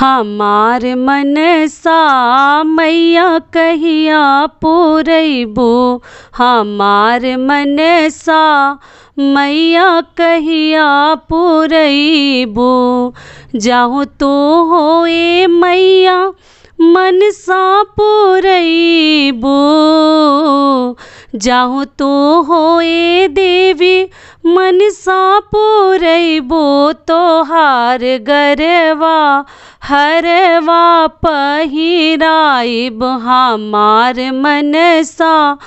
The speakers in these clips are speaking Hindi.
हमार मनसा मैया कहिया पुरैबो। हमार मनसा मैया कहिया पुरैबो। जाहु तो होए मैया मनसा पुरैबो। जाहु तो होए देवी मनसा पुरैबो। तोहार गरवा हरवा पहिराइब। हमार मनसा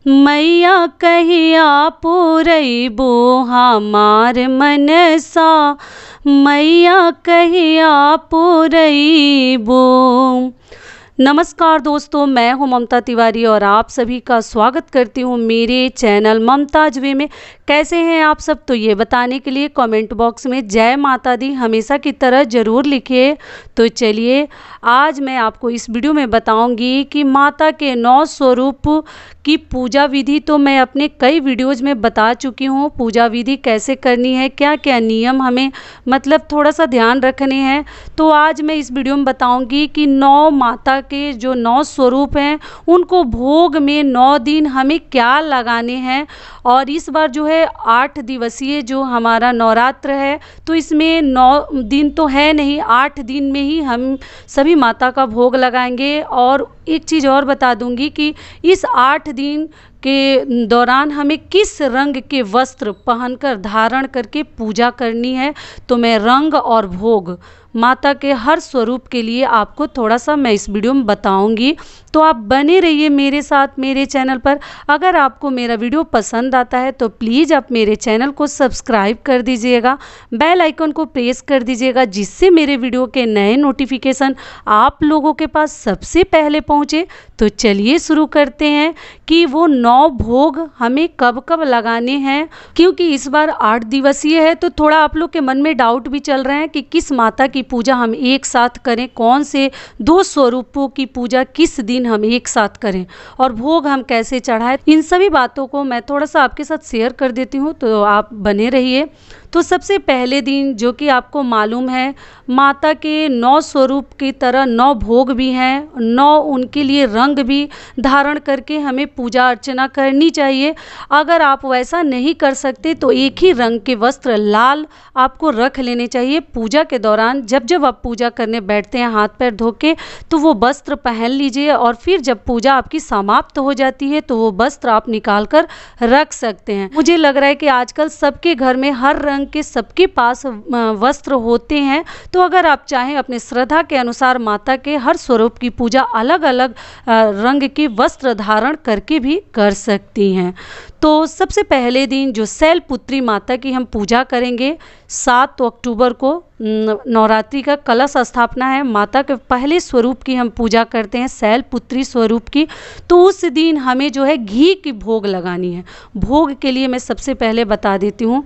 मैया कहिया पुरैबो। हमार मनसा मैया कहिया पुरैबो। नमस्कार दोस्तों, मैं हूं ममता तिवारी और आप सभी का स्वागत करती हूं मेरे चैनल ममताज वे में। कैसे हैं आप सब, तो ये बताने के लिए कमेंट बॉक्स में जय माता दी हमेशा की तरह ज़रूर लिखिए। तो चलिए, आज मैं आपको इस वीडियो में बताऊंगी कि माता के 9 स्वरूप की पूजा विधि तो मैं अपने कई वीडियोज़ में बता चुकी हूँ। पूजा विधि कैसे करनी है, क्या क्या नियम हमें मतलब थोड़ा सा ध्यान रखने हैं। तो आज मैं इस वीडियो में बताऊंगी कि 9 माता के जो 9 स्वरूप हैं उनको भोग में 9 दिन हमें क्या लगाने हैं। और इस बार जो है 8 दिवसीय जो हमारा नवरात्र है, तो इसमें 9 दिन तो है नहीं, 8 दिन में ही हम सभी माता का भोग लगाएंगे। और एक चीज़ और बता दूंगी कि इस 8 दिन के दौरान हमें किस रंग के वस्त्र पहनकर धारण करके पूजा करनी है। तो मैं रंग और भोग माता के हर स्वरूप के लिए आपको थोड़ा सा मैं इस वीडियो में बताऊंगी। तो आप बने रहिए मेरे साथ मेरे चैनल पर। अगर आपको मेरा वीडियो पसंद आता है तो प्लीज़ आप मेरे चैनल को सब्सक्राइब कर दीजिएगा, बेल आइकन को प्रेस कर दीजिएगा, जिससे मेरे वीडियो के नए नोटिफिकेशन आप लोगों के पास सबसे पहले पहुँचे। तो चलिए शुरू करते हैं कि वो 9 भोग हमें कब कब लगाने हैं। क्योंकि इस बार 8 दिवसीय है, तो थोड़ा आप लोग के मन में डाउट भी चल रहे हैं कि किस माता की पूजा हम एक साथ करें, कौन से 2 स्वरूपों की पूजा किस दिन हम एक साथ करें और भोग हम कैसे चढ़ाएं। इन सभी बातों को मैं थोड़ा सा आपके साथ शेयर कर देती हूँ, तो आप बने रहिए। तो सबसे पहले दिन, जो कि आपको मालूम है, माता के 9 स्वरूप की तरह 9 भोग भी हैं, 9 उनके लिए रंग भी धारण करके हमें पूजा अर्चना करनी चाहिए। अगर आप वैसा नहीं कर सकते तो एक ही रंग के वस्त्र लाल आपको रख लेने चाहिए। पूजा के दौरान जब जब आप पूजा करने बैठते हैं हाथ पैर धो के, तो वो वस्त्र पहन लीजिए। और फिर जब पूजा आपकी समाप्त हो जाती है तो वो वस्त्र आप निकाल कर रख सकते हैं। मुझे लग रहा है कि आजकल सबके घर में हर रंग के सबके पास वस्त्र होते हैं। तो अगर आप चाहें अपने श्रद्धा के अनुसार माता के हर स्वरूप की पूजा अलग अलग रंग के वस्त्र धारण करके भी कर सकती हैं। तो सबसे पहले दिन जो शैलपुत्री माता की हम पूजा करेंगे, 7 अक्टूबर को नवरात्रि का कलश स्थापना है। माता के पहले स्वरूप की हम पूजा करते हैं, शैलपुत्री स्वरूप की। तो उस दिन हमें जो है घी की भोग लगानी है। भोग के लिए मैं सबसे पहले बता देती हूँ,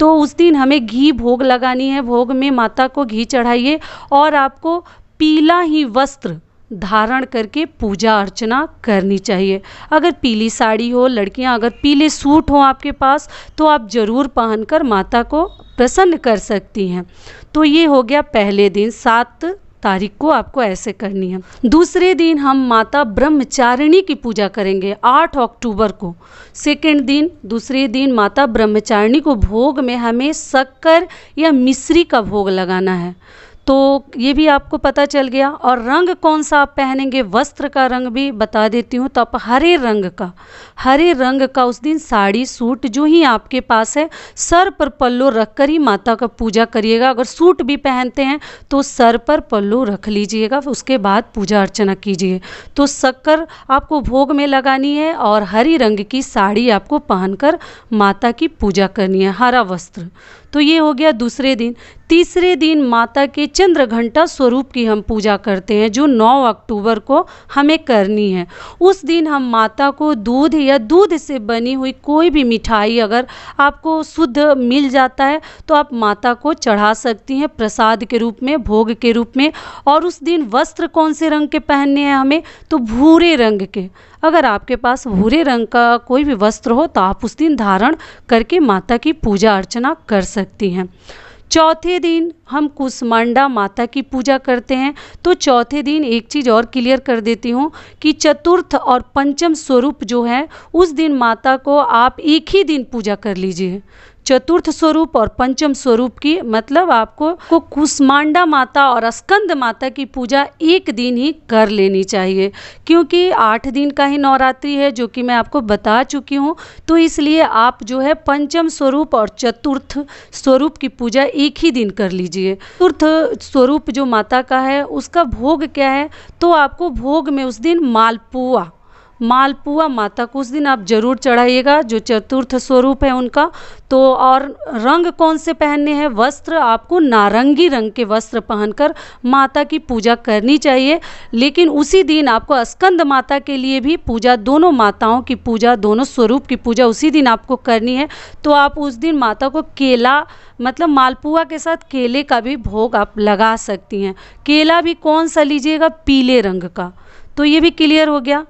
तो उस दिन हमें घी भोग लगानी है। भोग में माता को घी चढ़ाइए और आपको पीला ही वस्त्र धारण करके पूजा अर्चना करनी चाहिए। अगर पीली साड़ी हो, लड़कियां अगर पीले सूट हो आपके पास, तो आप ज़रूर पहनकर माता को प्रसन्न कर सकती हैं। तो ये हो गया पहले दिन, 7 तारीख को आपको ऐसे करनी है। दूसरे दिन हम माता ब्रह्मचारिणी की पूजा करेंगे, 8 अक्टूबर को। सेकेंड दिन, दूसरे दिन माता ब्रह्मचारिणी को भोग में हमें शक्कर या मिश्री का भोग लगाना है। तो ये भी आपको पता चल गया। और रंग कौन सा आप पहनेंगे, वस्त्र का रंग भी बता देती हूँ। तो आप हरे रंग का उस दिन साड़ी सूट जो ही आपके पास है, सर पर पल्लू रखकर ही माता का पूजा करिएगा। अगर सूट भी पहनते हैं तो सर पर पल्लू रख लीजिएगा, उसके बाद पूजा अर्चना कीजिए। तो शक्कर आपको भोग में लगानी है और हरी रंग की साड़ी आपको पहनकर माता की पूजा करनी है, हरा वस्त्र। तो ये हो गया दूसरे दिन। तीसरे दिन माता के चंद्र घंटा स्वरूप की हम पूजा करते हैं, जो 9 अक्टूबर को हमें करनी है। उस दिन हम माता को दूध या दूध से बनी हुई कोई भी मिठाई अगर आपको शुद्ध मिल जाता है तो आप माता को चढ़ा सकती हैं प्रसाद के रूप में, भोग के रूप में। और उस दिन वस्त्र कौन से रंग के पहनने हैं हमें, तो भूरे रंग के। अगर आपके पास भूरे रंग का कोई भी वस्त्र हो तो आप उस दिन धारण करके माता की पूजा अर्चना कर सकती हैं। चौथे दिन हम कुसमांडा माता की पूजा करते हैं। तो चौथे दिन एक चीज़ और क्लियर कर देती हूँ कि चतुर्थ और पंचम स्वरूप जो है उस दिन माता को आप एक ही दिन पूजा कर लीजिए। चतुर्थ स्वरूप और पंचम स्वरूप की मतलब आपको कुसमांडा माता और स्कंद माता की पूजा एक दिन ही कर लेनी चाहिए, क्योंकि 8 दिन का ही नवरात्रि है जो कि मैं आपको बता चुकी हूँ। तो इसलिए आप जो है पंचम स्वरूप और चतुर्थ स्वरूप की पूजा एक ही दिन कर लीजिए। चतुर्थ स्वरूप जो माता का है उसका भोग क्या है, तो आपको भोग में उस दिन मालपुआ माता को उस दिन आप जरूर चढ़ाइएगा, जो चतुर्थ स्वरूप है उनका। तो और रंग कौन से पहनने हैं, वस्त्र आपको नारंगी रंग के वस्त्र पहनकर माता की पूजा करनी चाहिए। लेकिन उसी दिन आपको स्कंद माता के लिए भी पूजा, दोनों माताओं की पूजा, दोनों स्वरूप की पूजा उसी दिन आपको करनी है। तो आप उस दिन माता को केला मतलब मालपुआ के साथ केले का भी भोग आप लगा सकती हैं। केला भी कौन सा लीजिएगा, पीले रंग का। तो ये भी क्लियर हो गया।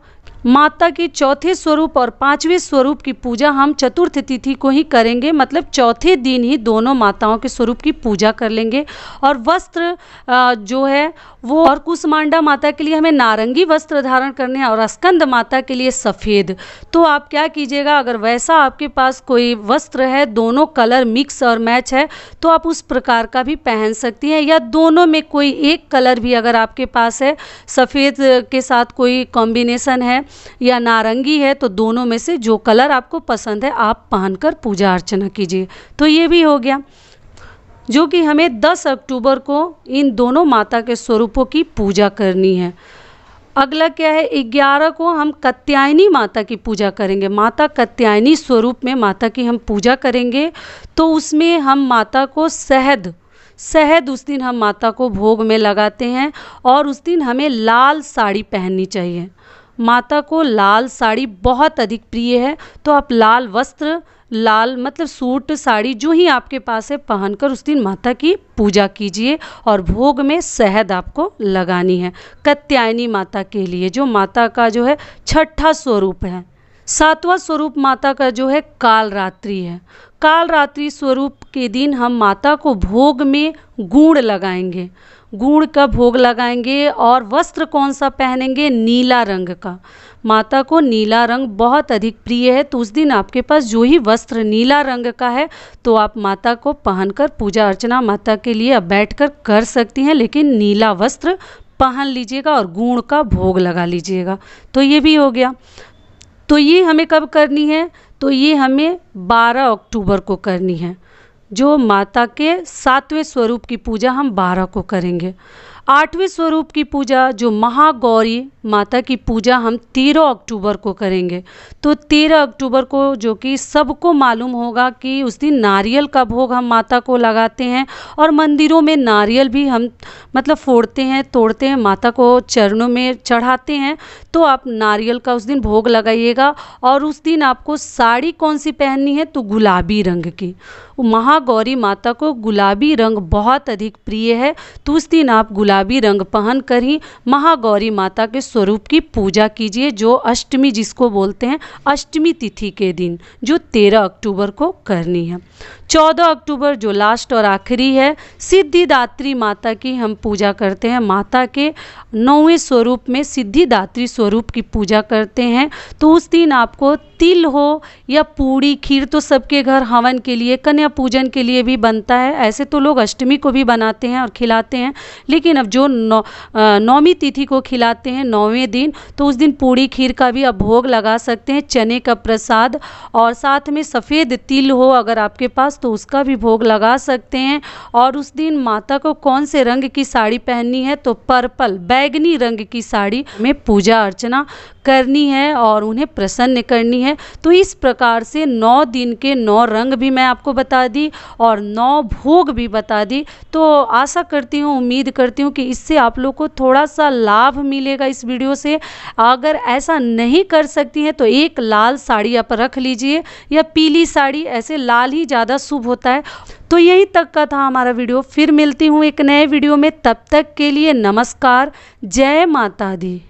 माता की चौथे स्वरूप और पांचवें स्वरूप की पूजा हम चतुर्थ तिथि को ही करेंगे, मतलब चौथे दिन ही दोनों माताओं के स्वरूप की पूजा कर लेंगे। और वस्त्र जो है वो, और कुसमांडा माता के लिए हमें नारंगी वस्त्र धारण करने हैं और स्कंद माता के लिए सफ़ेद। तो आप क्या कीजिएगा, अगर वैसा आपके पास कोई वस्त्र है, दोनों कलर मिक्स और मैच है, तो आप उस प्रकार का भी पहन सकती हैं, या दोनों में कोई एक कलर भी अगर आपके पास है, सफ़ेद के साथ कोई कॉम्बिनेशन है या नारंगी है, तो दोनों में से जो कलर आपको पसंद है आप पहनकर पूजा अर्चना कीजिए। तो ये भी हो गया, जो कि हमें 10 अक्टूबर को इन दोनों माता के स्वरूपों की पूजा करनी है। अगला क्या है, 11 को हम कात्यायनी माता की पूजा करेंगे। माता कात्यायनी स्वरूप में माता की हम पूजा करेंगे। तो उसमें हम माता को शहद उस दिन हम माता को भोग में लगाते हैं। और उस दिन हमें लाल साड़ी पहननी चाहिए। माता को लाल साड़ी बहुत अधिक प्रिय है। तो आप लाल वस्त्र, लाल मतलब सूट साड़ी जो ही आपके पास है पहनकर उस दिन माता की पूजा कीजिए। और भोग में शहद आपको लगानी है कात्यायनी माता के लिए, जो माता का जो है छठा स्वरूप है। 7वां स्वरूप माता का जो है कालरात्रि है। कालरात्रि स्वरूप के दिन हम माता को भोग में गुड़ लगाएंगे, गुड़ का भोग लगाएंगे। और वस्त्र कौन सा पहनेंगे, नीला रंग का। माता को नीला रंग बहुत अधिक प्रिय है। तो उस दिन आपके पास जो ही वस्त्र नीला रंग का है तो आप माता को पहनकर पूजा अर्चना माता के लिए अब बैठकर कर सकती हैं, लेकिन नीला वस्त्र पहन लीजिएगा और गुड़ का भोग लगा लीजिएगा। तो ये भी हो गया। तो ये हमें कब करनी है, तो ये हमें 12 अक्टूबर को करनी है। जो माता के 7वें स्वरूप की पूजा हम 12 को करेंगे। 8वें स्वरूप की पूजा जो महागौरी माता की पूजा हम 13 अक्टूबर को करेंगे। तो 13 अक्टूबर को, जो कि सबको मालूम होगा कि उस दिन नारियल का भोग हम माता को लगाते हैं। और मंदिरों में नारियल भी हम मतलब फोड़ते हैं, तोड़ते हैं, माता को चरणों में चढ़ाते हैं। तो आप नारियल का उस दिन भोग लगाइएगा। और उस दिन आपको साड़ी कौन सी पहननी है, तो गुलाबी रंग की। महागौरी माता को गुलाबी रंग बहुत अधिक प्रिय है। तो उस दिन आप गुलाबी रंग पहन कर ही महागौरी माता के स्वरूप की पूजा कीजिए, जो अष्टमी जिसको बोलते हैं, अष्टमी तिथि के दिन, जो 13 अक्टूबर को करनी है। 14 अक्टूबर जो लास्ट और आखिरी है, सिद्धिदात्री माता की हम पूजा करते हैं। माता के 9वें स्वरूप में सिद्धिदात्री स्वरूप की पूजा करते हैं। तो उस दिन आपको तिल हो या पूड़ी खीर, तो सबके घर हवन के लिए, कन्या पूजन के लिए भी बनता है। ऐसे तो लोग अष्टमी को भी बनाते हैं और खिलाते हैं, लेकिन अब जो नौमी तिथि को खिलाते हैं 9वें दिन, तो उस दिन पूड़ी खीर का भी आप भोग लगा सकते हैं, चने का प्रसाद। और साथ में सफ़ेद तिल हो अगर आपके पास तो उसका भी भोग लगा सकते हैं। और उस दिन माता को कौन से रंग की साड़ी पहननी है, तो पर्पल बैगनी रंग की साड़ी में पूजा अर्चना करनी है और उन्हें प्रसन्न करनी है। तो इस प्रकार से 9 दिन के 9 रंग भी मैं आपको बता दी और 9 भोग भी बता दी। तो आशा करती हूँ, उम्मीद करती हूँ कि इससे आप लोग को थोड़ा सा लाभ मिलेगा इस वीडियो से। अगर ऐसा नहीं कर सकती हैं तो एक लाल साड़ी आप रख लीजिए या पीली साड़ी, ऐसे लाल ही ज़्यादा शुभ होता है। तो यही तक का था हमारा वीडियो। फिर मिलती हूँ एक नए वीडियो में, तब तक के लिए नमस्कार, जय माता दी।